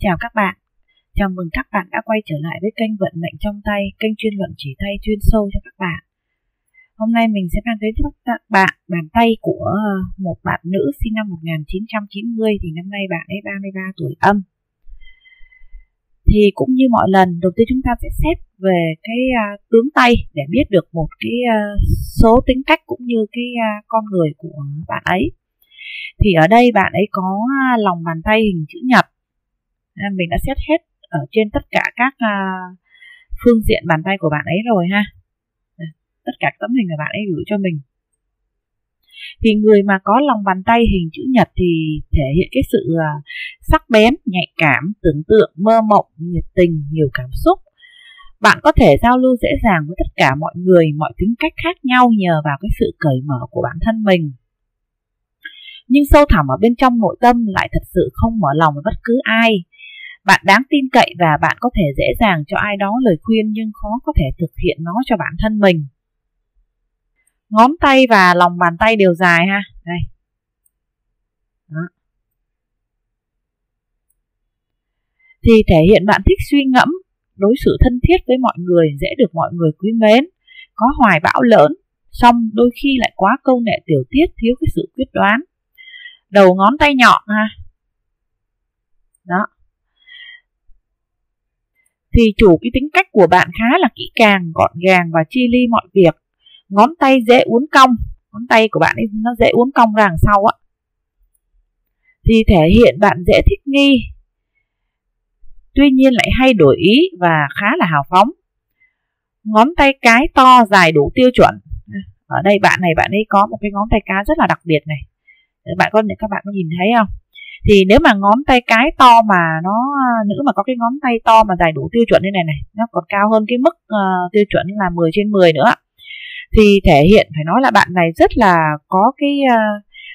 chào các bạn. Chào mừng các bạn đã quay trở lại với kênh Vận mệnh trong tay, kênh chuyên luận chỉ tay chuyên sâu cho các bạn. Hôm nay mình sẽ mang đến cho các bạn bàn tay của một bạn nữ sinh năm 1990, thì năm nay bạn ấy 33 tuổi âm. Thì cũng như mọi lần, đầu tiên chúng ta sẽ xét về cái tướng tay để biết được một cái số tính cách cũng như cái con người của bạn ấy. Thì ở đây bạn ấy có lòng bàn tay hình chữ nhật. Mình đã xét hết ở trên tất cả các phương diện bàn tay của bạn ấy rồi ha. Tất cả tấm hình mà bạn ấy gửi cho mình. Thì người mà có lòng bàn tay hình chữ nhật thì thể hiện cái sự sắc bén, nhạy cảm, tưởng tượng, mơ mộng, nhiệt tình, nhiều cảm xúc. Bạn có thể giao lưu dễ dàng với tất cả mọi người, mọi tính cách khác nhau nhờ vào cái sự cởi mở của bản thân mình. Nhưng sâu thẳm ở bên trong nội tâm lại thật sự không mở lòng với bất cứ ai. Bạn đáng tin cậy và bạn có thể dễ dàng cho ai đó lời khuyên nhưng khó có thể thực hiện nó cho bản thân mình. Ngón tay và lòng bàn tay đều dài ha. Đây. Đó. Thì thể hiện bạn thích suy ngẫm, đối xử thân thiết với mọi người, dễ được mọi người quý mến, có hoài bão lớn, song đôi khi lại quá câu nệ tiểu tiết, thiếu cái sự quyết đoán. Đầu ngón tay nhọn ha. Đó. Thì chủ cái tính cách của bạn khá là kỹ càng, gọn gàng và chi ly mọi việc. Ngón tay dễ uốn cong, ngón tay của bạn ấy nó dễ uốn cong ra đằng sau á. Thì thể hiện bạn dễ thích nghi, tuy nhiên lại hay đổi ý và khá là hào phóng. Ngón tay cái to dài đủ tiêu chuẩn. Ở đây bạn ấy có một cái ngón tay cái rất là đặc biệt này. Các bạn có nhìn thấy không? Thì nếu mà ngón tay cái to mà nữ mà có cái ngón tay to mà dài đủ tiêu chuẩn như này này, nó còn cao hơn cái mức tiêu chuẩn là 10/10 nữa, thì thể hiện phải nói là bạn này rất là có cái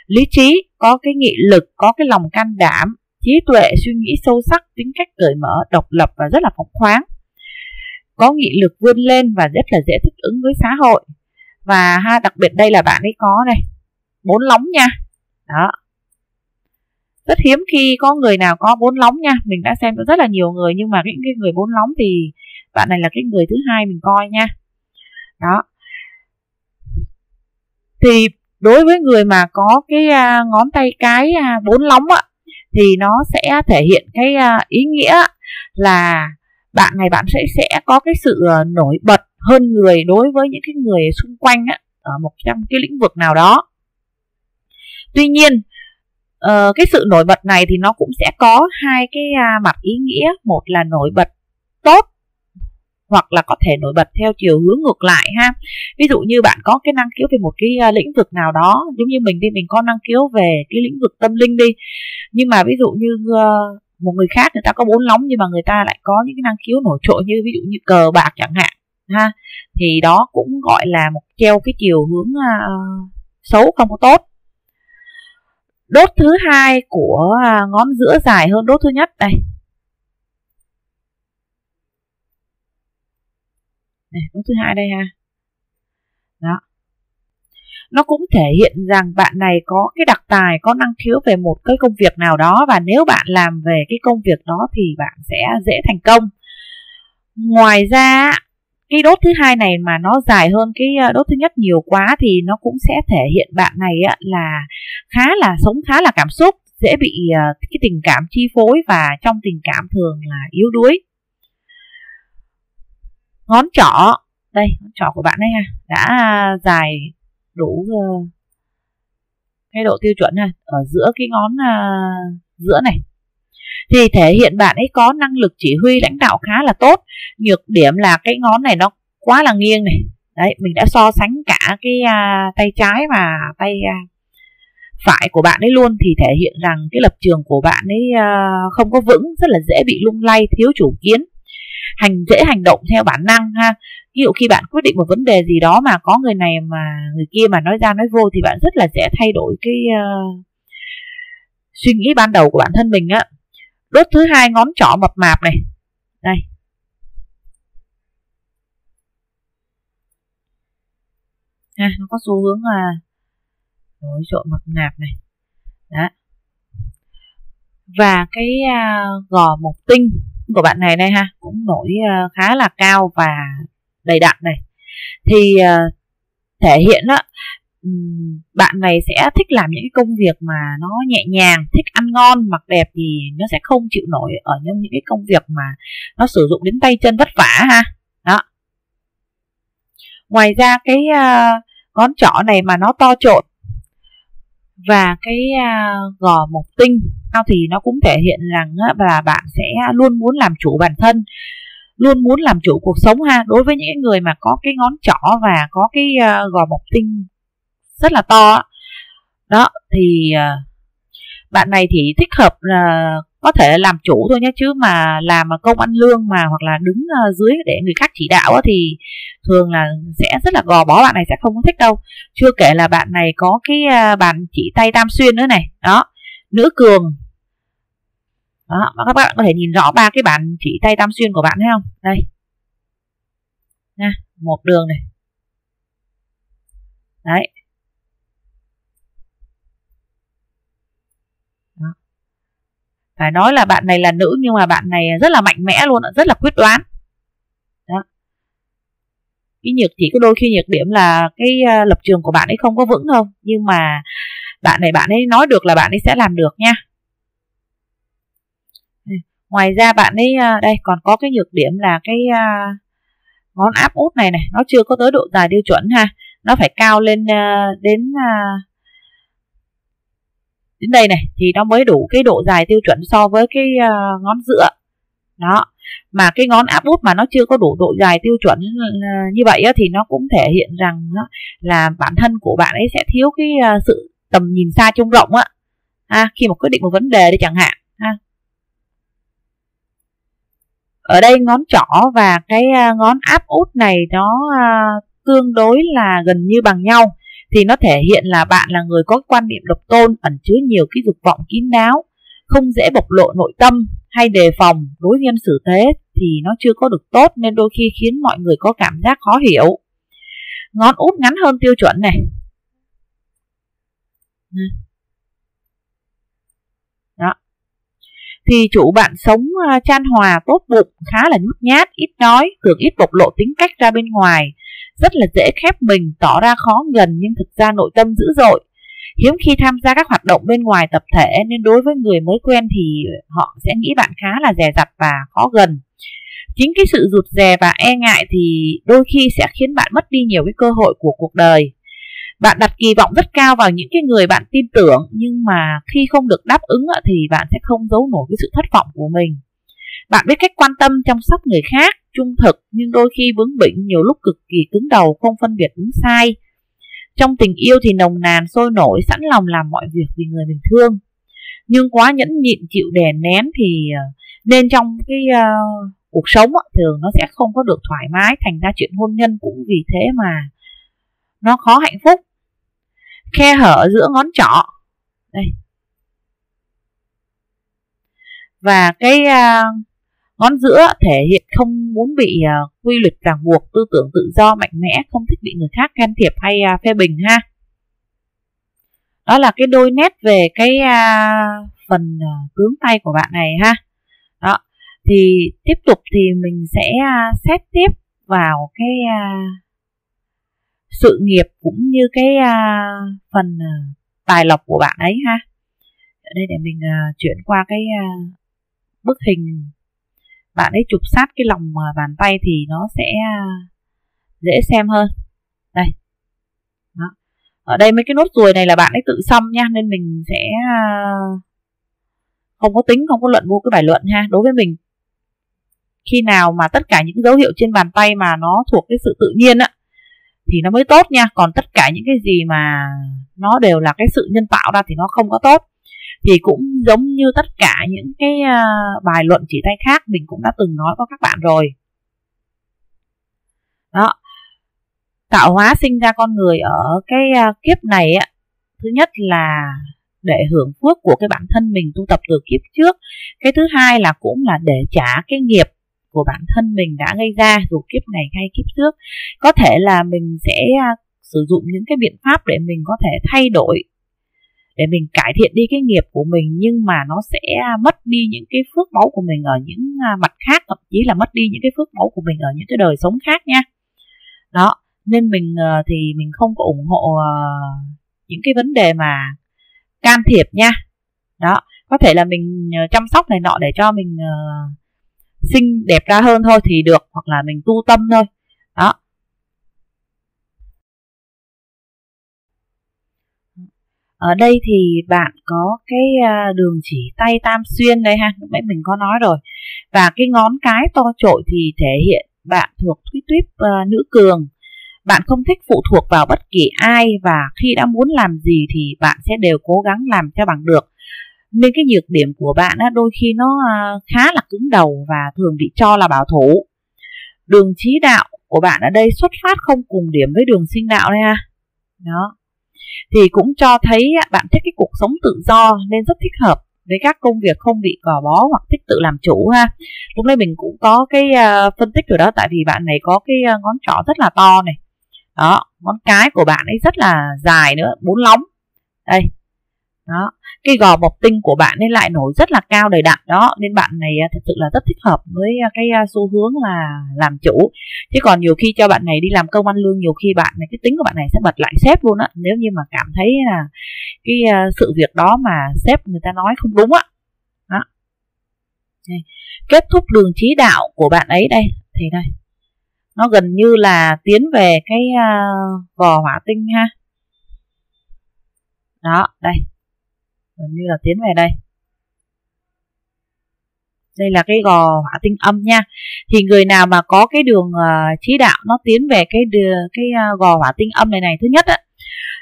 lý trí, có cái nghị lực, có cái lòng can đảm, trí tuệ, suy nghĩ sâu sắc, tính cách cởi mở, độc lập và rất là phóng khoáng. Có nghị lực vươn lên và rất là dễ thích ứng với xã hội. Và đặc biệt đây là bạn ấy có này, 4 lóng nha. Đó. Rất hiếm khi có người nào có 4 lóng nha. Mình đã xem rất là nhiều người, nhưng mà cái người 4 lóng thì bạn này là cái người thứ hai mình coi nha. Đó. Thì đối với người mà có cái ngón tay cái 4 lóng á, thì nó sẽ thể hiện cái ý nghĩa là bạn này sẽ có cái sự nổi bật hơn người đối với những cái người xung quanh á, ở một trong cái lĩnh vực nào đó. Tuy nhiên cái sự nổi bật này thì nó cũng sẽ có hai cái mặt ý nghĩa. Một là nổi bật tốt, hoặc là có thể nổi bật theo chiều hướng ngược lại ha. Ví dụ như bạn có cái năng khiếu về một cái lĩnh vực nào đó, giống như mình đi, mình có năng khiếu về cái lĩnh vực tâm linh đi, nhưng mà ví dụ như một người khác người ta có 4 lóng nhưng mà người ta lại có những cái năng khiếu nổi trội như ví dụ như cờ bạc chẳng hạn ha, thì đó cũng gọi là một treo cái chiều hướng xấu, không có tốt. Đốt thứ hai của ngón giữa dài hơn đốt thứ nhất đây. Này, đốt thứ hai đây ha. Đó. Nó cũng thể hiện rằng bạn này có cái đặc tài, có năng khiếu về một cái công việc nào đó, và nếu bạn làm về cái công việc đó thì bạn sẽ dễ thành công. Ngoài ra, cái đốt thứ hai này mà nó dài hơn cái đốt thứ nhất nhiều quá thì nó cũng sẽ thể hiện bạn này là sống khá là cảm xúc, dễ bị cái tình cảm chi phối, và trong tình cảm thường là yếu đuối. Ngón trỏ, đây, ngón trỏ của bạn ấy ha, đã dài đủ cái độ tiêu chuẩn ha, ở giữa cái ngón giữa này. Thì thể hiện bạn ấy có năng lực chỉ huy lãnh đạo khá là tốt. Nhược điểm là cái ngón này nó quá là nghiêng này. Đấy, mình đã so sánh cả cái tay trái và tay phải của bạn ấy luôn, thì thể hiện rằng cái lập trường của bạn ấy không có vững, rất là dễ bị lung lay, thiếu chủ kiến, dễ hành động theo bản năng ha. Ví dụ khi bạn quyết định một vấn đề gì đó mà có người này mà người kia mà nói ra nói vô thì bạn rất là dễ thay đổi cái suy nghĩ ban đầu của bản thân mình á. Đốt thứ hai ngón trỏ mập mạp này. Đây. Ha, nó có xu hướng là nổi trội mập mạp này. Đó. Và cái gò mộc tinh của bạn này đây ha, cũng nổi khá là cao và đầy đặn này. Thì thể hiện đó, bạn này sẽ thích làm những cái công việc mà nó nhẹ nhàng, thích ăn ngon, mặc đẹp thì nó sẽ không chịu nổi ở những cái công việc mà nó sử dụng đến tay chân vất vả ha. Đó. Ngoài ra cái ngón trỏ này mà nó to trộn và cái gò mộc tinh thì nó cũng thể hiện rằng là bạn sẽ luôn muốn làm chủ bản thân, luôn muốn làm chủ cuộc sống ha. Đối với những người mà có cái ngón trỏ và có cái gò mộc tinh rất là to đó, thì bạn này thì thích hợp là có thể làm chủ thôi nhé, chứ mà làm mà công ăn lương mà hoặc là đứng dưới để người khác chỉ đạo thì thường là sẽ rất là gò bó, bạn này sẽ không có thích đâu. Chưa kể là bạn này có cái bàn chỉ tay tam xuyên nữa này. Đó, nữ cường. Đó, các bạn có thể nhìn rõ ba cái bàn chỉ tay tam xuyên của bạn thấy không? Đây nha, một đường này. Đấy. Đó. Phải nói là bạn này là nữ nhưng mà bạn này rất là mạnh mẽ luôn, rất là quyết đoán. Đó. Cái chỉ có đôi khi nhược điểm là cái lập trường của bạn ấy không có vững thôi, nhưng mà bạn ấy nói được là bạn ấy sẽ làm được nha. Ngoài ra bạn ấy đây còn có cái nhược điểm là cái ngón áp út này nó chưa có tới độ dài tiêu chuẩn ha, nó phải cao lên đến đây này thì nó mới đủ cái độ dài tiêu chuẩn so với cái ngón giữa. Đó, mà cái ngón áp út mà nó chưa có đủ độ dài tiêu chuẩn như vậy thì nó cũng thể hiện rằng là bản thân của bạn ấy sẽ thiếu cái sự tầm nhìn xa trông rộng khi mà quyết định một vấn đề đi chẳng hạn ha. Ở đây ngón trỏ và cái ngón áp út này nó tương đối là gần như bằng nhau, thì nó thể hiện là bạn là người có quan niệm độc tôn, ẩn chứa nhiều cái dục vọng kín đáo, không dễ bộc lộ nội tâm hay đề phòng, đối nhân xử thế thì nó chưa có được tốt nên đôi khi khiến mọi người có cảm giác khó hiểu. Ngón út ngắn hơn tiêu chuẩn này. Đó. Thì chủ bạn sống chan hòa, tốt bụng, khá là nhút nhát, ít nói, thường ít bộc lộ tính cách ra bên ngoài, rất là dễ khép mình, tỏ ra khó gần nhưng thực ra nội tâm dữ dội. Hiếm khi tham gia các hoạt động bên ngoài tập thể nên đối với người mới quen thì họ sẽ nghĩ bạn khá là dè dặt và khó gần. Chính cái sự rụt rè và e ngại thì đôi khi sẽ khiến bạn mất đi nhiều cái cơ hội của cuộc đời. Bạn đặt kỳ vọng rất cao vào những cái người bạn tin tưởng, nhưng mà khi không được đáp ứng thì bạn sẽ không giấu nổi cái sự thất vọng của mình. Bạn biết cách quan tâm chăm sóc người khác, trung thực nhưng đôi khi bướng bỉnh, nhiều lúc cực kỳ cứng đầu, không phân biệt đúng sai. Trong tình yêu thì nồng nàn, sôi nổi, sẵn lòng làm mọi việc vì người mình thương. Nhưng quá nhẫn nhịn, chịu đè nén thì nên trong cái cuộc sống thường nó sẽ không có được thoải mái, thành ra chuyện hôn nhân cũng vì thế mà nó khó hạnh phúc. Khe hở giữa ngón trỏ đây và cái ngón giữa thể hiện không muốn bị quy luật ràng buộc, tư tưởng tự do, mạnh mẽ, không thích bị người khác can thiệp hay phê bình ha. Đó là cái đôi nét về cái phần tướng tay của bạn này ha. Đó, thì tiếp tục thì mình sẽ xét tiếp vào cái sự nghiệp cũng như cái phần tài lộc của bạn ấy ha. Ở đây để mình chuyển qua cái bức hình bạn ấy chụp sát cái lòng bàn tay thì nó sẽ dễ xem hơn. Đây. Đó. Ở đây mấy cái nốt ruồi này là bạn ấy tự xăm nha, nên mình sẽ không có tính, không có luận vô cái bài luận ha. Đối với mình, khi nào mà tất cả những dấu hiệu trên bàn tay mà nó thuộc cái sự tự nhiên thì nó mới tốt nha. Còn tất cả những cái gì mà nó đều là cái sự nhân tạo ra thì nó không có tốt. Thì cũng giống như tất cả những cái bài luận chỉ tay khác mình cũng đã từng nói với các bạn rồi. Đó. Tạo hóa sinh ra con người ở cái kiếp này thứ nhất là để hưởng phước của cái bản thân mình tu tập từ kiếp trước. Cái thứ hai là cũng là để trả cái nghiệp của bản thân mình đã gây ra dù kiếp này hay kiếp trước. Có thể là mình sẽ sử dụng những cái biện pháp để mình có thể thay đổi để mình cải thiện đi cái nghiệp của mình, nhưng mà nó sẽ mất đi những cái phước báu của mình ở những mặt khác, thậm chí là mất đi những cái phước báu của mình ở những cái đời sống khác nha. Đó, nên mình thì mình không có ủng hộ những cái vấn đề mà can thiệp nha. Đó, có thể là mình chăm sóc này nọ để cho mình xinh đẹp ra hơn thôi thì được, hoặc là mình tu tâm thôi. Đó. Ở đây thì bạn có cái đường chỉ tay tam xuyên đây ha, lúc nãy mình có nói rồi. Và cái ngón cái to trội thì thể hiện bạn thuộc cái tuýp nữ cường. Bạn không thích phụ thuộc vào bất kỳ ai, và khi đã muốn làm gì thì bạn sẽ đều cố gắng làm cho bằng được. Nên cái nhược điểm của bạn đôi khi nó khá là cứng đầu và thường bị cho là bảo thủ. Đường chí đạo của bạn ở đây xuất phát không cùng điểm với đường sinh đạo đây ha. Đó. Thì cũng cho thấy bạn thích cái cuộc sống tự do nên rất thích hợp với các công việc không bị gò bó hoặc thích tự làm chủ ha. Lúc này mình cũng có cái phân tích rồi đó, tại vì bạn này có cái ngón trỏ rất là to này. Đó, ngón cái của bạn ấy rất là dài nữa, 4 lóng. Đây. Đó, cái gò mộc tinh của bạn ấy lại nổi rất là cao đầy đặn đó, nên bạn này thật sự là rất thích hợp với cái xu hướng là làm chủ. Chứ còn nhiều khi cho bạn này đi làm công ăn lương, nhiều khi bạn này cái tính của bạn này sẽ bật lại sếp luôn á, nếu như mà cảm thấy là cái sự việc đó mà sếp người ta nói không đúng á. Đó. Đây. Kết thúc đường chí đạo của bạn ấy đây thì đây, nó gần như là tiến về cái gò hỏa tinh ha. Đó, đây, gần như là tiến về đây. Đây là cái gò hỏa tinh âm nha. Thì người nào mà có cái đường chí đạo nó tiến về cái gò hỏa tinh âm này, thứ nhất á,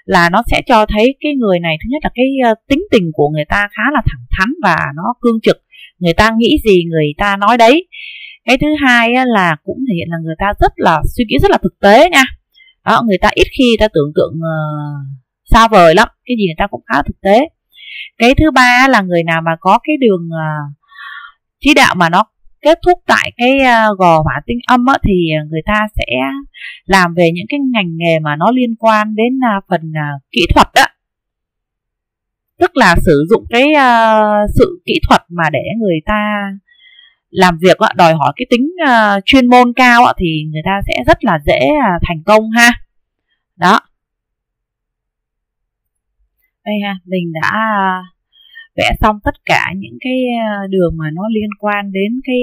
là nó sẽ cho thấy cái người này, thứ nhất là cái tính tình của người ta khá là thẳng thắn và nó cương trực, người ta nghĩ gì người ta nói đấy. Cái thứ hai á, là cũng thể hiện là người ta rất là suy nghĩ rất là thực tế nha. Đó, người ta ít khi ta tưởng tượng xa vời lắm, cái gì người ta cũng khá là thực tế. Cái thứ ba là người nào mà có cái đường chí đạo mà nó kết thúc tại cái gò hỏa tinh âm á, thì người ta sẽ làm về những cái ngành nghề mà nó liên quan đến phần kỹ thuật á, tức là sử dụng cái sự kỹ thuật mà để người ta làm việc á, đòi hỏi cái tính chuyên môn cao á, thì người ta sẽ rất là dễ thành công ha. Đó. Đây ha, mình đã vẽ xong tất cả những cái đường mà nó liên quan đến cái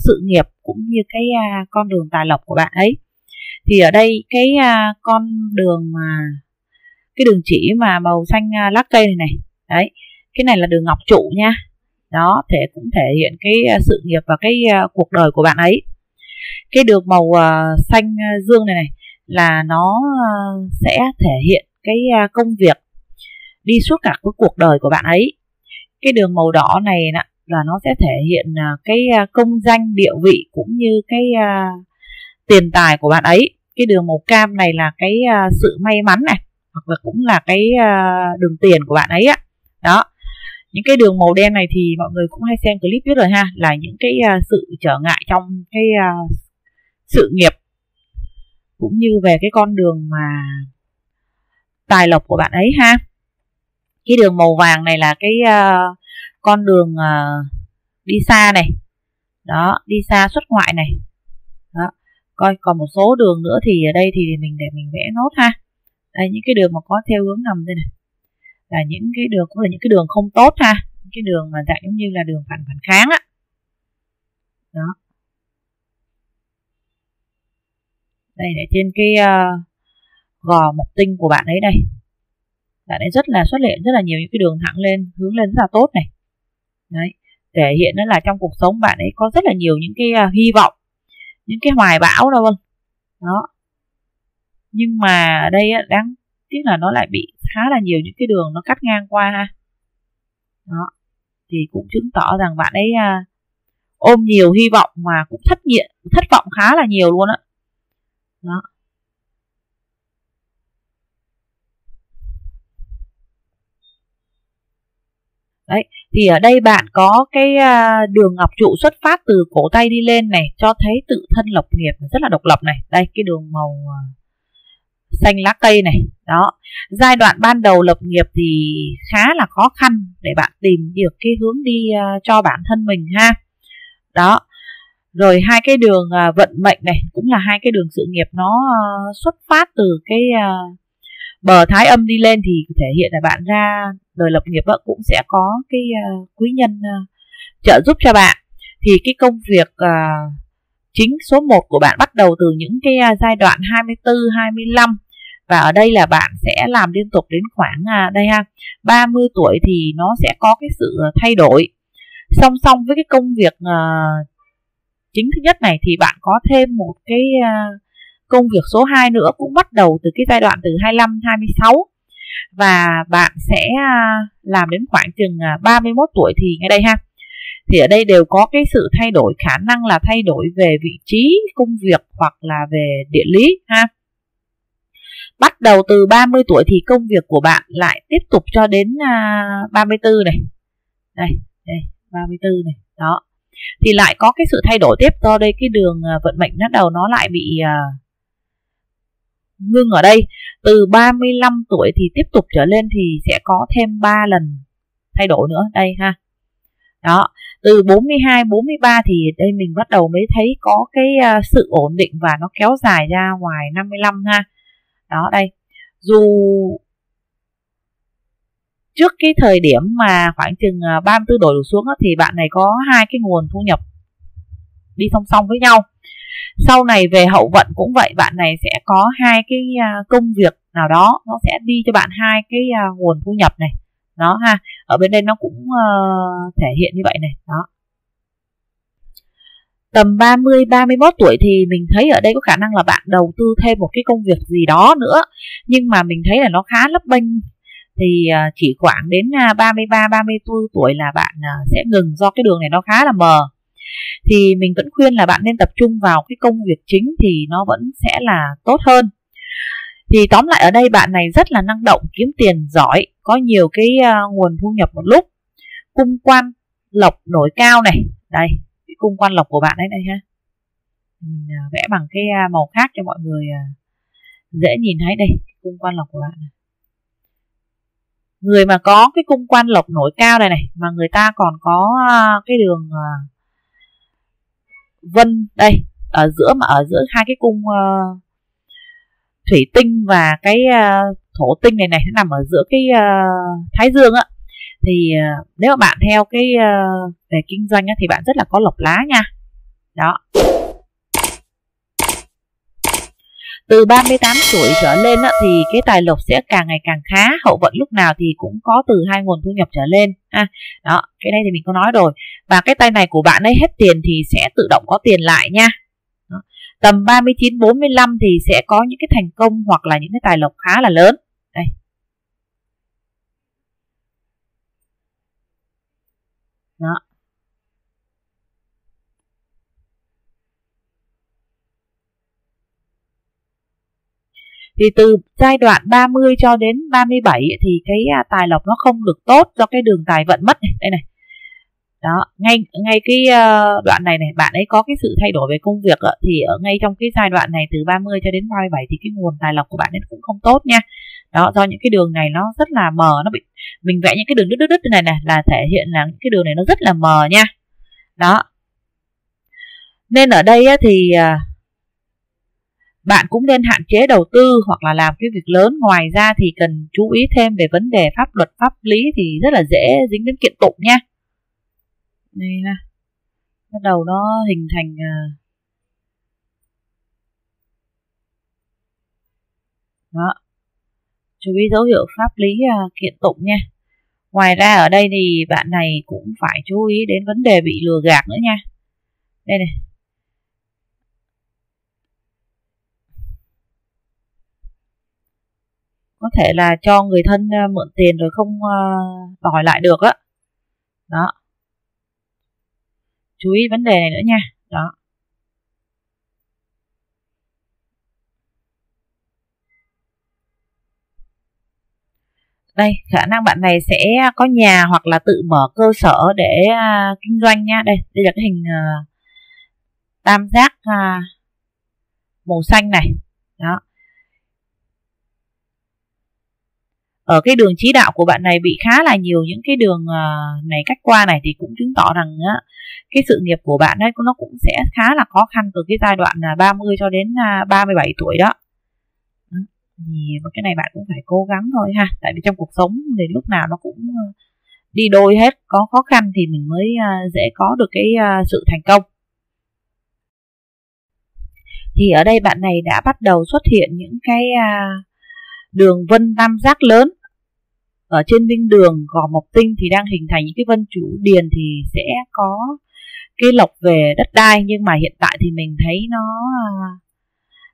sự nghiệp cũng như cái con đường tài lộc của bạn ấy. Thì ở đây cái con đường mà cái đường chỉ mà màu xanh lá cây này đấy, cái này là đường ngọc trụ nha. Đó, cũng thể hiện cái sự nghiệp và cái cuộc đời của bạn ấy. Cái đường màu xanh dương này là nó sẽ thể hiện cái công việc đi suốt cả cái cuộc đời của bạn ấy. Cái đường màu đỏ này là nó sẽ thể hiện cái công danh địa vị cũng như cái tiền tài của bạn ấy. Cái đường màu cam này là cái sự may mắn này, hoặc là cũng là cái đường tiền của bạn ấy á. Đó. Những cái đường màu đen này thì mọi người cũng hay xem clip biết rồi ha, là những cái sự trở ngại trong cái sự nghiệp cũng như về cái con đường mà tài lộc của bạn ấy ha. Cái đường màu vàng này là cái con đường đi xa này. Đó, đi xa xuất ngoại này. Đó. Coi còn một số đường nữa thì ở đây thì mình để mình vẽ nốt ha. Đây, những cái đường mà có theo hướng ngầm đây này là những cái đường cũng là những cái đường không tốt ha, những cái đường mà dạng giống như là đường phản kháng á. Đó. Đây để trên cái gò mộc tinh của bạn ấy đây. Bạn ấy rất là xuất hiện rất là nhiều những cái đường thẳng lên, hướng lên rất là tốt này. Đấy, thể hiện đó là trong cuộc sống bạn ấy có rất là nhiều những cái hy vọng, những cái hoài bão đâu vâng. Đó. Nhưng mà ở đây đáng tiếc là nó lại bị khá là nhiều những cái đường nó cắt ngang qua ha. Đó. Thì cũng chứng tỏ rằng bạn ấy ôm nhiều hy vọng mà cũng thất vọng khá là nhiều luôn á. Đó. Đấy, thì ở đây bạn có cái đường ngọc trụ xuất phát từ cổ tay đi lên này, cho thấy tự thân lập nghiệp rất là độc lập này. Đây, cái đường màu xanh lá cây này. Đó, giai đoạn ban đầu lập nghiệp thì khá là khó khăn để bạn tìm được cái hướng đi cho bản thân mình ha. Đó, rồi hai cái đường vận mệnh này cũng là hai cái đường sự nghiệp nó xuất phát từ cái bờ thái âm đi lên, thì thể hiện là bạn ra đời lập nghiệp cũng sẽ có cái quý nhân trợ giúp cho bạn. Thì cái công việc chính số 1 của bạn bắt đầu từ những cái giai đoạn 24, 25. Và ở đây là bạn sẽ làm liên tục đến khoảng đây ha, 30 tuổi thì nó sẽ có cái sự thay đổi. Song song với cái công việc chính thứ nhất này thì bạn có thêm một cái công việc số 2 nữa, cũng bắt đầu từ cái giai đoạn từ 25, 26. Và bạn sẽ làm đến khoảng chừng 31 tuổi thì ngay đây ha. Thì ở đây đều có cái sự thay đổi, khả năng là thay đổi về vị trí công việc hoặc là về địa lý ha. Bắt đầu từ 30 tuổi thì công việc của bạn lại tiếp tục cho đến 34 này. Đây, 34 này. Đó. Thì lại có cái sự thay đổi tiếp, do đây cái đường vận mệnh bắt đầu nó lại bị ngưng ở đây. Từ 35 tuổi thì tiếp tục trở lên thì sẽ có thêm 3 lần thay đổi nữa đây ha. Đó, từ 42, 43 thì đây mình bắt đầu mới thấy có cái sự ổn định và nó kéo dài ra ngoài 55 ha. Đó đây, dù trước cái thời điểm mà khoảng chừng 34 đổi xuống thì bạn này có hai cái nguồn thu nhập đi song song với nhau. Sau này về hậu vận cũng vậy, bạn này sẽ có hai cái công việc nào đó nó sẽ đi cho bạn hai cái nguồn thu nhập này. Đó ha, ở bên đây nó cũng thể hiện như vậy này. Đó, tầm 30, 31 tuổi thì mình thấy ở đây có khả năng là bạn đầu tư thêm một cái công việc gì đó nữa, nhưng mà mình thấy là nó khá lấp bênh. Thì chỉ khoảng đến 33, 34 tuổi là bạn sẽ ngừng, do cái đường này nó khá là mờ. Thì mình vẫn khuyên là bạn nên tập trung vào cái công việc chính thì nó vẫn sẽ là tốt hơn. Thì tóm lại ở đây bạn này rất là năng động, kiếm tiền giỏi, có nhiều cái nguồn thu nhập một lúc. Cung quan lộc nổi cao này. Đây, cái cung quan lộc của bạn đấy đây ha. Mình vẽ bằng cái màu khác cho mọi người dễ nhìn thấy đây, cung quan lộc của bạn này. Người mà có cái cung quan lộc nổi cao này này, mà người ta còn có cái đường vân đây ở giữa, mà ở giữa hai cái cung thủy tinh và cái thổ tinh này này, nó nằm ở giữa cái thái dương á. Thì nếu mà bạn theo cái về kinh doanh á, thì bạn rất là có lộc lá nha. Đó, từ 38 tuổi trở lên á, thì cái tài lộc sẽ càng ngày càng khá. Hậu vận lúc nào thì cũng có từ hai nguồn thu nhập trở lên ha. Đó, cái này thì mình có nói rồi. Và cái tay này của bạn ấy hết tiền thì sẽ tự động có tiền lại nha. Đó. Tầm 39, 45 thì sẽ có những cái thành công hoặc là những cái tài lộc khá là lớn. Đây. Đó. Thì từ giai đoạn 30 cho đến 37 thì cái tài lộc nó không được tốt do cái đường tài vận mất này. Đây này. Đó, ngay cái đoạn này này, bạn ấy có cái sự thay đổi về công việc thì ở ngay trong cái giai đoạn này từ 30 cho đến 37 thì cái nguồn tài lộc của bạn ấy cũng không tốt nha. Đó, do những cái đường này nó rất là mờ, nó bị mình vẽ những cái đường đứt này này là thể hiện là những cái đường này nó rất là mờ nha. Đó. Nên ở đây thì bạn cũng nên hạn chế đầu tư hoặc là làm cái việc lớn. Ngoài ra thì cần chú ý thêm về vấn đề pháp luật, pháp lý thì rất là dễ dính đến kiện tụng nha. Đây ha, bắt đầu nó hình thành đó, chú ý dấu hiệu pháp lý kiện tụng nha. Ngoài ra ở đây thì bạn này cũng phải chú ý đến vấn đề bị lừa gạt nữa nha. Đây này, có thể là cho người thân mượn tiền rồi không đòi lại được á. Đó, chú ý vấn đề này nữa nha. Đó, đây, khả năng bạn này sẽ có nhà hoặc là tự mở cơ sở để kinh doanh nha. Đây là cái hình tam giác màu xanh này. Đó, ở cái đường chí đạo của bạn này bị khá là nhiều những cái đường này cắt qua này, thì cũng chứng tỏ rằng cái sự nghiệp của bạn ấy nó cũng sẽ khá là khó khăn từ cái giai đoạn 30 cho đến 37 tuổi đó. Thì cái này bạn cũng phải cố gắng thôi ha, tại vì trong cuộc sống thì lúc nào nó cũng đi đôi hết, có khó khăn thì mình mới dễ có được cái sự thành công. Thì ở đây bạn này đã bắt đầu xuất hiện những cái đường vân tam giác lớn ở trên minh đường gò mộc tinh, thì đang hình thành những cái vân chủ điền thì sẽ có cái lộc về đất đai, nhưng mà hiện tại thì mình thấy nó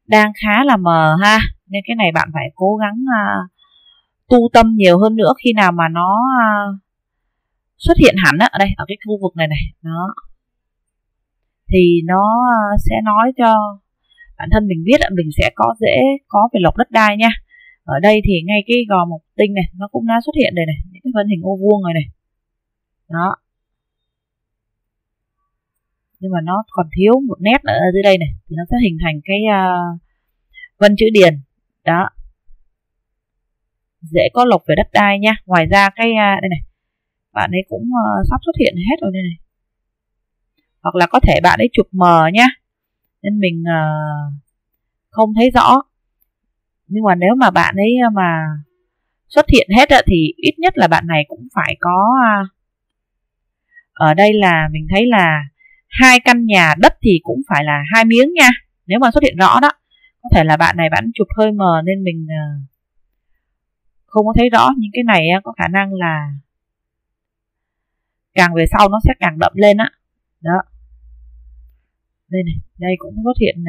đang khá là mờ ha, nên cái này bạn phải cố gắng tu tâm nhiều hơn nữa. Khi nào mà nó xuất hiện hẳn ở đây, ở cái khu vực này này đó, thì nó sẽ nói cho bản thân mình biết mình sẽ dễ có về lộc đất đai nha. Ở đây thì ngay cái gò mộc tinh này nó cũng đã xuất hiện đây này, những cái vân hình ô vuông rồi này đó, nhưng mà nó còn thiếu một nét ở dưới đây này, thì nó sẽ hình thành cái vân chữ điền đó, dễ có lộc về đất đai nha. Ngoài ra cái đây này, bạn ấy cũng sắp xuất hiện hết rồi đây này, hoặc là có thể bạn ấy chụp mờ nhá, nên mình không thấy rõ. Nhưng mà nếu mà bạn ấy mà xuất hiện hết thì ít nhất là bạn này cũng phải có ở đây là mình thấy là 2 căn nhà đất thì cũng phải là 2 miếng nha, nếu mà xuất hiện rõ đó. Có thể là bạn này bạn chụp hơi mờ nên mình không có thấy rõ. Những cái này có khả năng là càng về sau nó sẽ càng đậm lên á đó. Đây này, đây cũng xuất hiện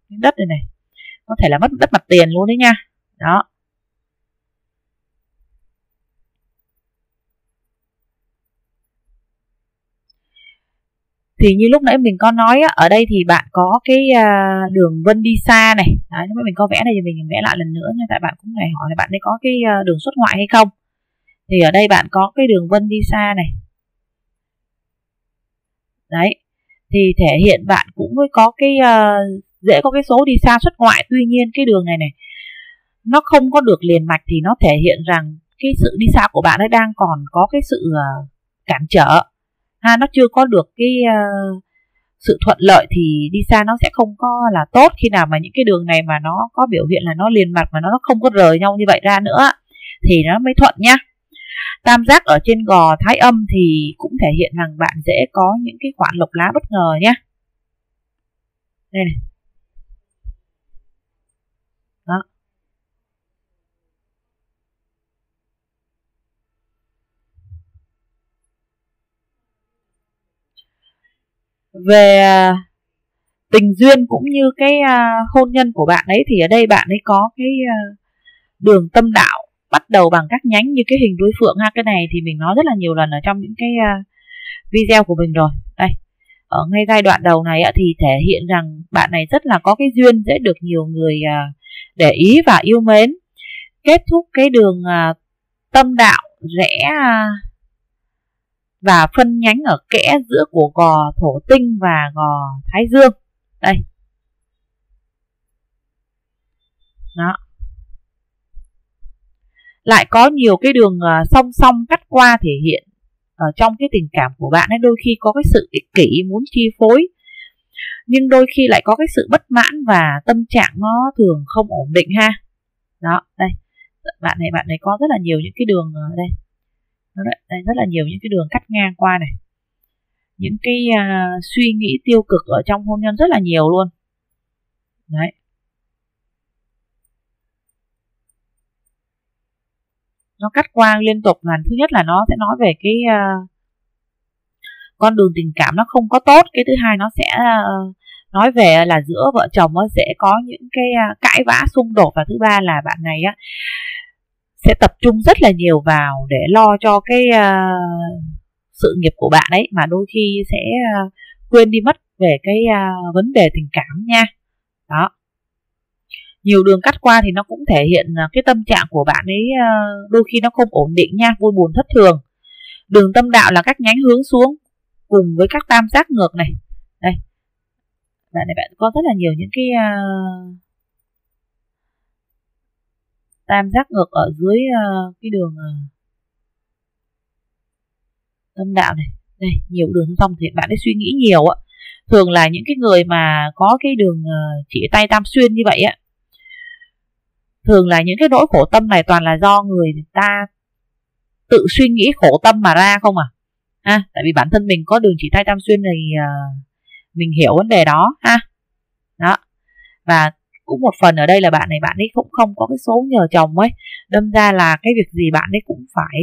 miếng đất này này, có thể là mất đất mặt tiền luôn đấy nha đó. Thì như lúc nãy mình có nói ở đây thì bạn có cái đường vân đi xa này. Đấy, nếu mà mình có vẽ này thì mình vẽ lại lần nữa nha, tại bạn cũng này hỏi là bạn ấy có cái đường xuất ngoại hay không. Thì ở đây bạn có cái đường vân đi xa này. Đấy, thì thể hiện bạn cũng có cái dễ có cái số đi xa xuất ngoại. Tuy nhiên cái đường này này nó không có được liền mạch, thì nó thể hiện rằng cái sự đi xa của bạn ấy đang còn có cái sự cản trở ha, nó chưa có được cái sự thuận lợi, thì đi xa nó sẽ không có là tốt. Khi nào mà những cái đường này mà nó có biểu hiện là nó liền mạch mà nó không có rời nhau như vậy ra nữa thì nó mới thuận nhá. Tam giác ở trên gò thái âm thì cũng thể hiện rằng bạn dễ có những cái khoản lộc lá bất ngờ nhá. Đây này đó. Về tình duyên cũng như cái hôn nhân của bạn ấy, thì ở đây bạn ấy có cái đường tâm đạo bắt đầu bằng các nhánh như cái hình đuôi phượng ha. Cái này thì mình nói rất là nhiều lần ở trong những cái video của mình rồi. Đây, ở ngay giai đoạn đầu này thì thể hiện rằng bạn này rất là có cái duyên, dễ được nhiều người để ý và yêu mến. Kết thúc cái đường tâm đạo rẽ và phân nhánh ở kẽ giữa của gò thổ tinh và gò thái dương. Đây đó, lại có nhiều cái đường song song cắt qua, thể hiện ở trong cái tình cảm của bạn ấy đôi khi có cái sự ích kỷ muốn chi phối, nhưng đôi khi lại có cái sự bất mãn và tâm trạng nó thường không ổn định ha. Đó, đây bạn này có rất là nhiều những cái đường đây, rất là nhiều những cái đường cắt ngang qua này, những cái suy nghĩ tiêu cực ở trong hôn nhân rất là nhiều luôn. Đấy, nó cắt qua liên tục. Là thứ nhất là nó sẽ nói về cái con đường tình cảm nó không có tốt. Cái thứ hai nó sẽ nói về là giữa vợ chồng nó sẽ có những cái cãi vã xung đột. Và thứ ba là bạn này sẽ tập trung rất là nhiều vào để lo cho cái sự nghiệp của bạn ấy, mà đôi khi sẽ quên đi mất về cái vấn đề tình cảm nha. Đó, nhiều đường cắt qua thì nó cũng thể hiện cái tâm trạng của bạn ấy đôi khi nó không ổn định nha, vui buồn thất thường. Đường tâm đạo là các nhánh hướng xuống cùng với các tam giác ngược này. Đây, bạn này bạn có rất là nhiều những cái tam giác ngược ở dưới cái đường tâm đạo này. Đây, nhiều đường song thì bạn ấy suy nghĩ nhiều á. Thường là những cái người mà có cái đường chỉ tay tam xuyên như vậy á, thường là những cái nỗi khổ tâm này toàn là do người ta tự suy nghĩ khổ tâm mà ra không à. Tại vì bản thân mình có đường chỉ tay tam xuyên này, mình hiểu vấn đề đó ha. Đó. Và cũng một phần ở đây là bạn ấy cũng không có cái số nhờ chồng ấy, đâm ra là cái việc gì bạn ấy cũng phải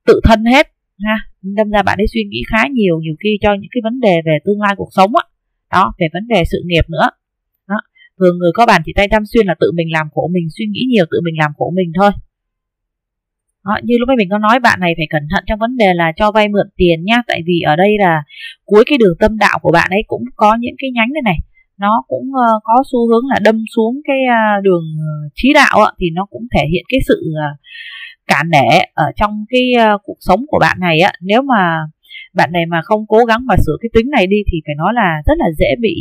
tự thân hết ha. Đâm ra bạn ấy suy nghĩ khá nhiều khi cho những cái vấn đề về tương lai cuộc sống á, đó, về vấn đề sự nghiệp nữa. Đó. Thường người có bàn chỉ tay tam xuyên là tự mình làm khổ mình, suy nghĩ nhiều, tự mình làm khổ mình thôi. Đó, như lúc nãy mình có nói bạn này phải cẩn thận trong vấn đề là cho vay mượn tiền nhá, tại vì ở đây là cuối cái đường tâm đạo của bạn ấy cũng có những cái nhánh này này, nó cũng có xu hướng là đâm xuống cái đường trí đạo á, thì nó cũng thể hiện cái sự cả nể ở trong cái cuộc sống của bạn này á. Nếu mà bạn này mà không cố gắng mà sửa cái tính này đi thì phải nói là rất là dễ bị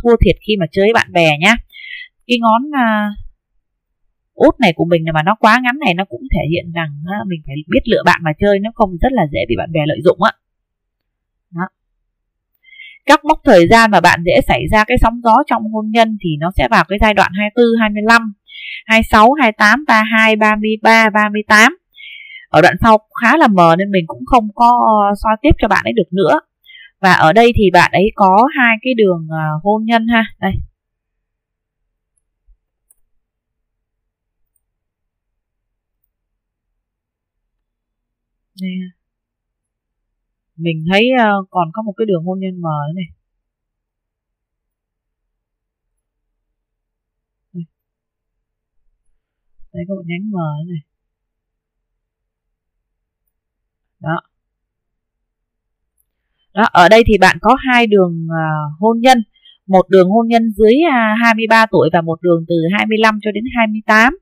thua thiệt khi mà chơi với bạn bè nhá. Cái ngón út này của mình mà nó quá ngắn này, nó cũng thể hiện rằng mình phải biết lựa bạn mà chơi, nó không rất là dễ bị bạn bè lợi dụng á. Đó. Các mốc thời gian mà bạn dễ xảy ra cái sóng gió trong hôn nhân thì nó sẽ vào cái giai đoạn 24, 25, 26, 28, 32, 33, 38. Ở đoạn sau khá là mờ nên mình cũng không có soi tiếp cho bạn ấy được nữa. Và ở đây thì bạn ấy có hai cái đường hôn nhân ha. Đây. Đây. Mình thấy còn có một cái đường hôn nhân mờ nữa này. Đây có một nhánh mờ nữa này. Đó. Đó, ở đây thì bạn có hai đường hôn nhân, một đường hôn nhân dưới 23 tuổi và một đường từ 25 cho đến 28.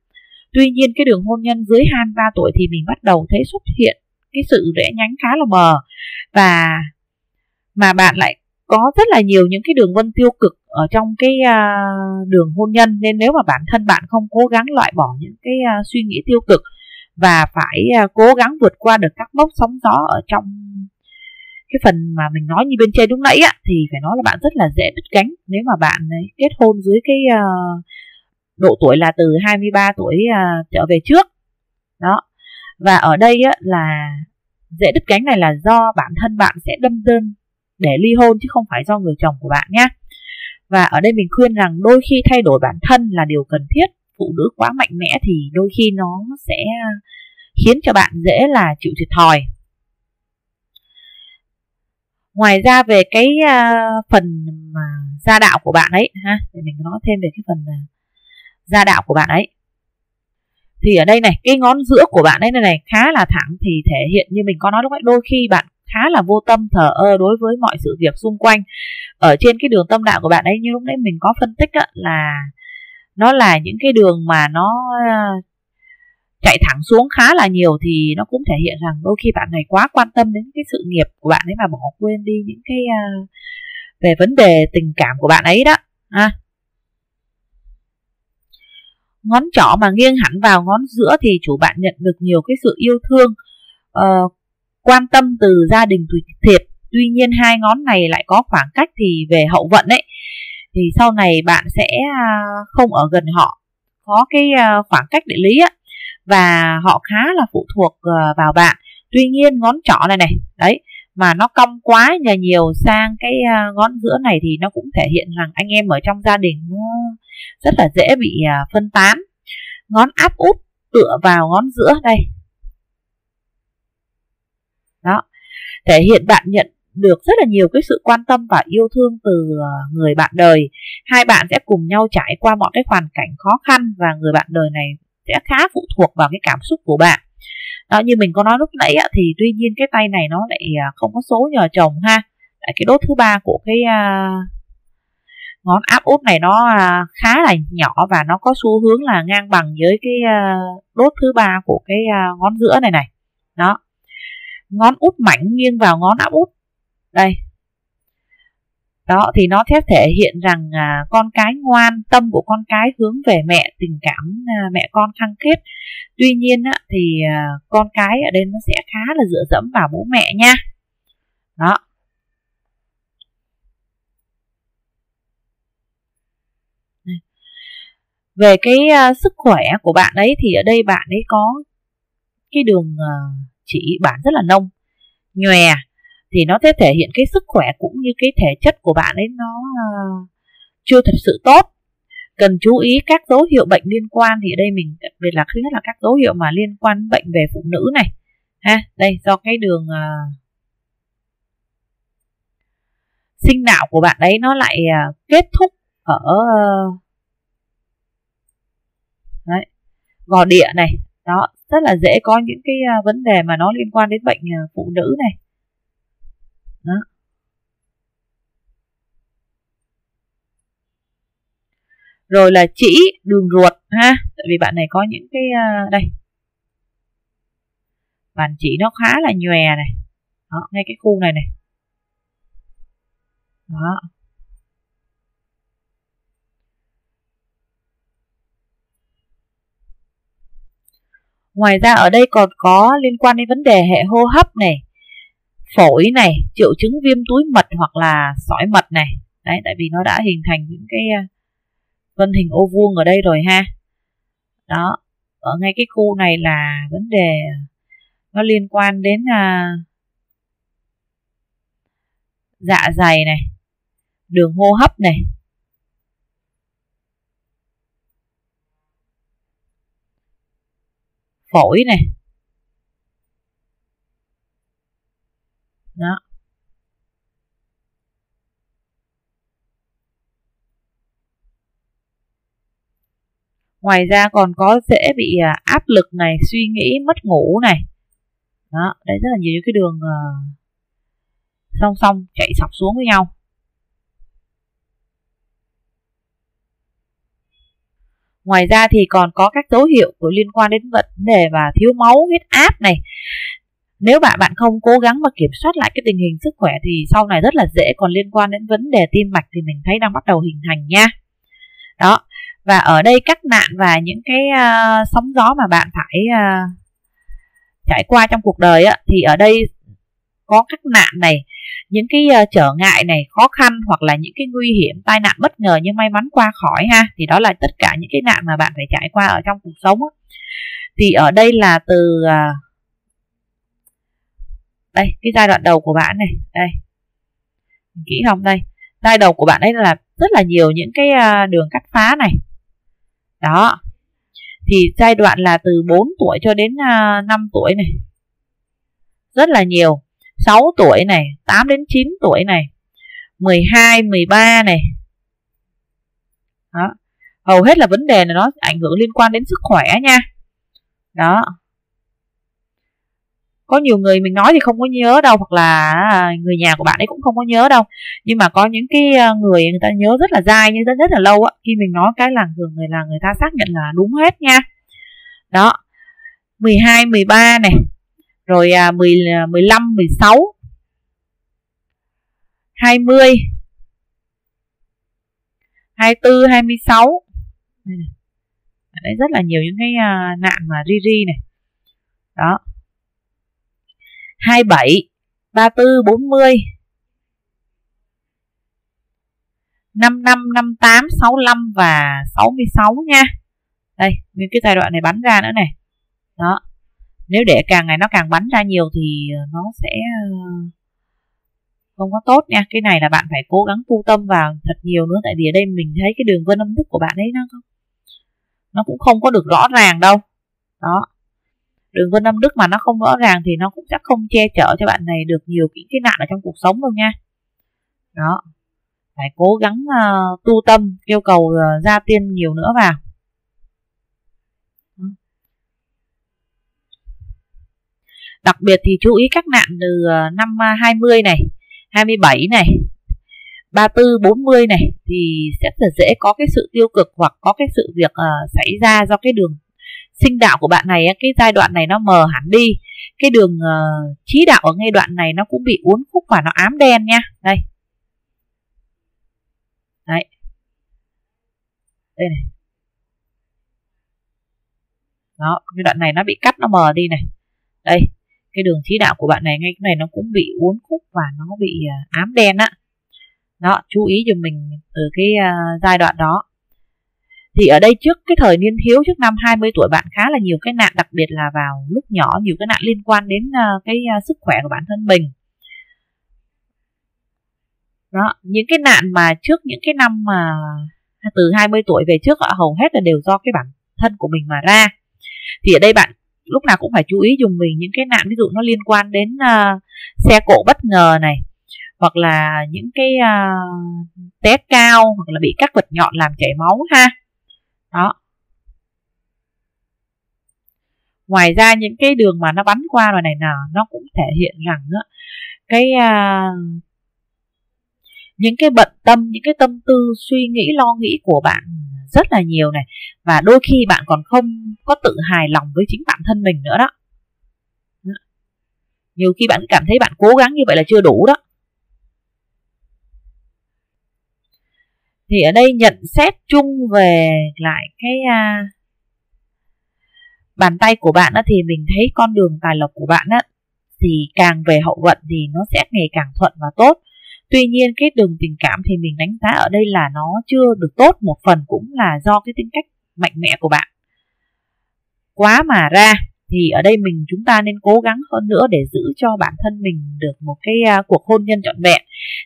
Tuy nhiên cái đường hôn nhân dưới 23 tuổi thì mình bắt đầu thấy xuất hiện cái sự rẽ nhánh khá là mờ, và mà bạn lại có rất là nhiều những cái đường vân tiêu cực ở trong cái đường hôn nhân, nên nếu mà bản thân bạn không cố gắng loại bỏ những cái suy nghĩ tiêu cực và phải cố gắng vượt qua được các mốc sóng gió ở trong cái phần mà mình nói như bên trên lúc nãy á, thì phải nói là bạn rất là dễ đứt gánh nếu mà bạn kết hôn dưới cái độ tuổi là từ 23 tuổi trở về trước. Đó. Và ở đây á, là dễ đứt gánh này là do bản thân bạn sẽ đâm đơn để ly hôn chứ không phải do người chồng của bạn nhé. Và ở đây mình khuyên rằng đôi khi thay đổi bản thân là điều cần thiết. Phụ nữ quá mạnh mẽ thì đôi khi nó sẽ khiến cho bạn dễ là chịu thiệt thòi. Ngoài ra về cái phần mà gia đạo của bạn ấy ha, để mình nói thêm về cái phần gia đạo của bạn ấy. Thì ở đây này, cái ngón giữa của bạn ấy này khá là thẳng, thì thể hiện như mình có nói lúc nãy, đôi khi bạn khá là vô tâm thờ ơ đối với mọi sự việc xung quanh. Ở trên cái đường tâm đạo của bạn ấy như lúc nãy mình có phân tích á, là nó là những cái đường mà nó chạy thẳng xuống khá là nhiều, thì nó cũng thể hiện rằng đôi khi bạn này quá quan tâm đến cái sự nghiệp của bạn ấy mà bỏ quên đi những cái về vấn đề tình cảm của bạn ấy đó. Ngón trỏ mà nghiêng hẳn vào ngón giữa thì chủ bạn nhận được nhiều cái sự yêu thương, quan tâm từ gia đình thiệt. Tuy nhiên hai ngón này lại có khoảng cách, thì về hậu vận ấy thì sau này bạn sẽ không ở gần họ, có cái khoảng cách địa lý á, và họ khá là phụ thuộc vào bạn. Tuy nhiên ngón trỏ này đấy mà nó cong quá nhà nhiều sang cái ngón giữa này thì nó cũng thể hiện rằng anh em ở trong gia đình nó rất là dễ bị phân tán. Ngón áp út tựa vào ngón giữa đây. Đó, thể hiện bạn nhận được rất là nhiều cái sự quan tâm và yêu thương từ người bạn đời. Hai bạn sẽ cùng nhau trải qua mọi cái hoàn cảnh khó khăn, và người bạn đời này sẽ khá phụ thuộc vào cái cảm xúc của bạn. Đó, như mình có nói lúc nãy thì tuy nhiên cái tay này nó lại không có số nhờ chồng ha. Tại cái đốt thứ ba của cái ngón áp út này nó khá là nhỏ, và nó có xu hướng là ngang bằng với cái đốt thứ ba của cái ngón giữa này. Đó. Ngón út mảnh nghiêng vào ngón áp út. Đây. Đó thì nó sẽ thể hiện rằng con cái ngoan, tâm của con cái hướng về mẹ, tình cảm mẹ con khăng khít. Tuy nhiên thì con cái ở đây nó sẽ khá là dựa dẫm vào bố mẹ nha. Đó. Về cái sức khỏe của bạn ấy thì ở đây bạn ấy có cái đường chỉ bản rất là nông, nhòe, thì nó sẽ thể hiện cái sức khỏe cũng như cái thể chất của bạn ấy nó chưa thật sự tốt. Cần chú ý các dấu hiệu bệnh liên quan, thì ở đây mình đặc biệt là thứ nhất là các dấu hiệu mà liên quan bệnh về phụ nữ này ha. Đây, do cái đường sinh nạo của bạn ấy nó lại kết thúc ở đấy, gò địa này. Đó, rất là dễ có những cái vấn đề mà nó liên quan đến bệnh phụ nữ này. Đó. Rồi là chỉ đường ruột ha, tại vì bạn này có những cái đây, bàn chỉ nó khá là nhòe này. Đó, ngay cái khu này này. Đó. Ngoài ra ở đây còn có liên quan đến vấn đề hệ hô hấp này, phổi này, triệu chứng viêm túi mật hoặc là sỏi mật này. Đấy, tại vì nó đã hình thành những cái vân hình ô vuông ở đây rồi ha. Đó, ở ngay cái khu này là vấn đề nó liên quan đến dạ dày này, đường hô hấp này, phổi này. Đó. Ngoài ra còn có dễ bị áp lực này, suy nghĩ, mất ngủ này. Đó, đấy rất là nhiều những cái đường song song chạy sọc xuống với nhau. Ngoài ra thì còn có các dấu hiệu của liên quan đến vấn đề và thiếu máu, huyết áp này. Nếu bạn không cố gắng mà kiểm soát lại cái tình hình sức khỏe thì sau này rất là dễ còn liên quan đến vấn đề tim mạch thì mình thấy đang bắt đầu hình thành nha. Đó. Và ở đây các nạn và những cái sóng gió mà bạn phải trải qua trong cuộc đời thì ở đây có các nạn này, những cái trở ngại này, khó khăn hoặc là những cái nguy hiểm, tai nạn bất ngờ nhưng may mắn qua khỏi ha. Thì đó là tất cả những cái nạn mà bạn phải trải qua ở trong cuộc sống. Thì ở đây là từ đây, cái giai đoạn đầu của bạn này, đây, kỹ không đây, giai đầu của bạn ấy là rất là nhiều những cái đường cắt phá này. Đó, thì giai đoạn là từ 4 tuổi cho đến 5 tuổi này, rất là nhiều. 6 tuổi này, 8 đến 9 tuổi này, 12, 13 này. Đó, hầu hết là vấn đề này nó ảnh hưởng liên quan đến sức khỏe nha. Đó, có nhiều người mình nói thì không có nhớ đâu, hoặc là người nhà của bạn ấy cũng không có nhớ đâu, nhưng mà có những cái người ta nhớ rất là dai, nhưng rất là lâu á. Khi mình nói cái là người ta xác nhận là đúng hết nha. Đó, 12, 13 này, rồi 15, 16, 20, 24, 26. Đây này. Đấy, rất là nhiều những cái nạn mà ri này. Đó, 27, 34, 40, 55, 58, 65 và 66 nha. Đây, những cái giai đoạn này bắn ra nữa này. Đó, nếu để càng ngày nó càng bắn ra nhiều thì nó sẽ không có tốt nha. Cái này là bạn phải cố gắng tu tâm vào thật nhiều nữa. Tại vì ở đây mình thấy cái đường vân âm thức của bạn ấy nó cũng không có được rõ ràng đâu. Đó, đường vân âm đức mà nó không rõ ràng thì nó cũng chắc không che chở cho bạn này được nhiều cái nạn ở trong cuộc sống đâu nha. Đó, phải cố gắng tu tâm, kêu cầu gia tiên nhiều nữa vào. Đặc biệt thì chú ý các nạn từ năm 20 này, 27 này, 34, 40 này thì sẽ dễ có cái sự tiêu cực hoặc có cái sự việc xảy ra do cái đường sinh đạo của bạn này. Cái giai đoạn này nó mờ hẳn đi, cái đường trí đạo ở ngay đoạn này nó cũng bị uốn khúc và nó ám đen nha. Đây, Đây này. Đó, cái đoạn này nó bị cắt, nó mờ đi này. Đây, cái đường chỉ đạo của bạn này ngay cái này nó cũng bị uốn khúc và nó bị ám đen á. Đó, chú ý giùm mình từ cái giai đoạn đó. Thì ở đây trước cái thời niên thiếu, trước năm 20 tuổi, bạn khá là nhiều cái nạn, đặc biệt là vào lúc nhỏ, nhiều cái nạn liên quan đến cái sức khỏe của bản thân mình. Đó, những cái nạn mà trước những cái năm mà từ 20 tuổi về trước hầu hết là đều do cái bản thân của mình mà ra. Thì ở đây bạn lúc nào cũng phải chú ý dùng mình những cái nạn ví dụ nó liên quan đến xe cộ bất ngờ này, hoặc là những cái té cao, hoặc là bị các vật nhọn làm chảy máu ha. Đó. Ngoài ra những cái đường mà nó bắn qua rồi này nào, nó cũng thể hiện rằng đó, cái những cái bận tâm, những cái tâm tư suy nghĩ lo nghĩ của bạn rất là nhiều này, và đôi khi bạn còn không có tự hài lòng với chính bản thân mình nữa đó. Nhiều khi bạn cảm thấy bạn cố gắng như vậy là chưa đủ đó. Thì ở đây nhận xét chung về lại cái bàn tay của bạn đó, thì mình thấy con đường tài lộc của bạn đó, thì càng về hậu vận thì nó sẽ ngày càng thuận và tốt. Tuy nhiên cái đường tình cảm thì mình đánh giá ở đây là nó chưa được tốt, một phần cũng là do cái tính cách mạnh mẽ của bạn quá mà ra. Thì ở đây chúng ta nên cố gắng hơn nữa để giữ cho bản thân mình được một cái cuộc hôn nhân trọn vẹn.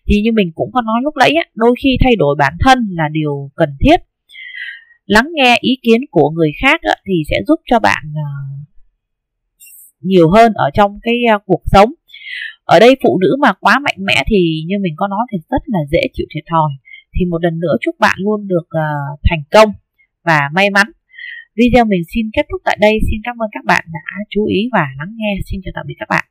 Thì như mình cũng có nói lúc nãy, đôi khi thay đổi bản thân là điều cần thiết. Lắng nghe ý kiến của người khác thì sẽ giúp cho bạn nhiều hơn ở trong cái cuộc sống. Ở đây phụ nữ mà quá mạnh mẽ thì như mình có nói thì rất là dễ chịu thiệt thòi. Thì một lần nữa chúc bạn luôn được thành công và may mắn. Video mình xin kết thúc tại đây. Xin cảm ơn các bạn đã chú ý và lắng nghe. Xin chào tạm biệt các bạn.